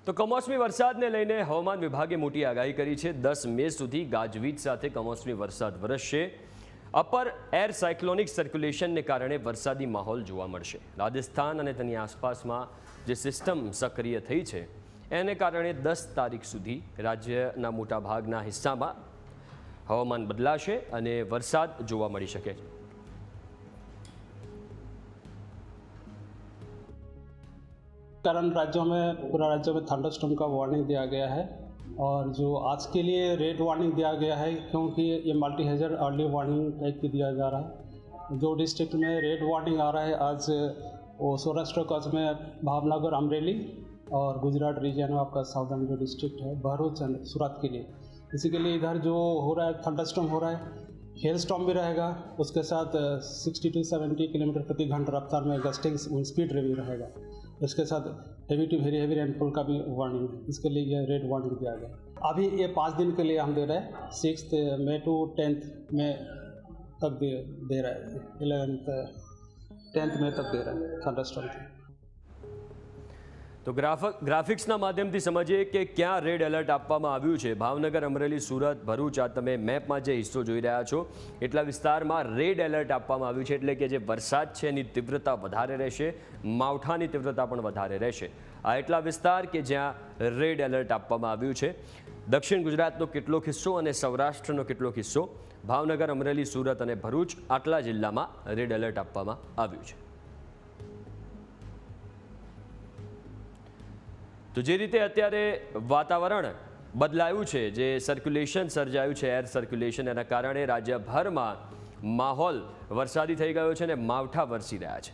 તો કમોસમી વરસાદને લઈને હવામાન વિભાગે મોટી આગાહી કરી છે। 10 મે સુધી ગાજવીજ સાથે કમોસમી વરસાદ વરસશે। અપર એર સાયક્લોનિક સર્ક્યુલેશનને કારણે વરસાદી માહોલ જોવા મળશે। રાજસ્થાન અને તેની આસપાસમાં જે સિસ્ટમ સક્રિય થઈ છે એને કારણે 10 તારીખ સુધી રાજ્યના મોટાભાગના હિસ્સામાં હવામાન બદલાશે અને વરસાદ જોવા મળી શકે છે। कारण पूरा राज्यों में थंडरस्टॉर्म का वार्निंग दिया गया है और जो आज के लिए रेड वार्निंग दिया गया है क्योंकि ये मल्टी हेजर अर्ली वार्निंग टाइप की दिया जा रहा है। जो डिस्ट्रिक्ट में रेड वार्निंग आ रहा है आज वो सौराष्ट्र कच्छ में भावनगर, अमरेली और गुजरात रीजन में आपका साउदर्न जो डिस्ट्रिक्ट है भरूच एंड सूरत के लिए। इसी के लिए इधर जो हो रहा है थंडरस्टॉर्म हो रहा है, हेल स्टॉर्म भी रहेगा, उसके साथ 60 to 70 किलोमीटर प्रति घंटा रफ्तार में गस्टिंग स्पीड भी रहेगा। इसके साथ heavy to very heavy rainfall का भी वार्निंग है। इसके लिए यह रेड वार्निंग दिया गया। अभी ये 5 दिन के लिए हम दे रहे हैं, 6 मई to 10 मई तक दे रहे हैं, 10 मई तक दे रहे हैं थंडरस्टॉर्म की। तो ग्राफिक्सના માધ્યમથી સમજીએ કે ક્યાં રેડ એલર્ટ આપવામાં આવ્યું છે। ભાવનગર, અમરેલી, સુરત, ભરૂચ, આ તમે મેપમાં જે હિસ્સો જોઈ રહ્યા છો એટલા વિસ્તારમાં રેડ એલર્ટ આપવામાં આવ્યું છે। એટલે કે જે વરસાદ છે એની તીવ્રતા વધારે રહેશે, માવઠાની તીવ્રતા પણ વધારે રહેશે। આ એટલા વિસ્તાર કે જ્યાં રેડ એલર્ટ આપવામાં આવ્યું છે। દક્ષિણ ગુજરાતનો કેટલોક હિસ્સો અને સૌરાષ્ટ્રનો કેટલોક હિસ્સો, ભાવનગર, અમરેલી, સુરત અને ભરૂચ આટલા જિલ્લામાં રેડ એલર્ટ આપવામાં આવ્યું છે। તો જે રીતે અત્યારે વાતાવરણ બદલાયું છે, જે સર્ક્યુલેશન સર્જાયું છે એર સર્ક્યુલેશન, એના કારણે રાજ્યભરમાં માહોલ વરસાદી થઈ ગયો છે અને માવઠા વરસી રહ્યા છે।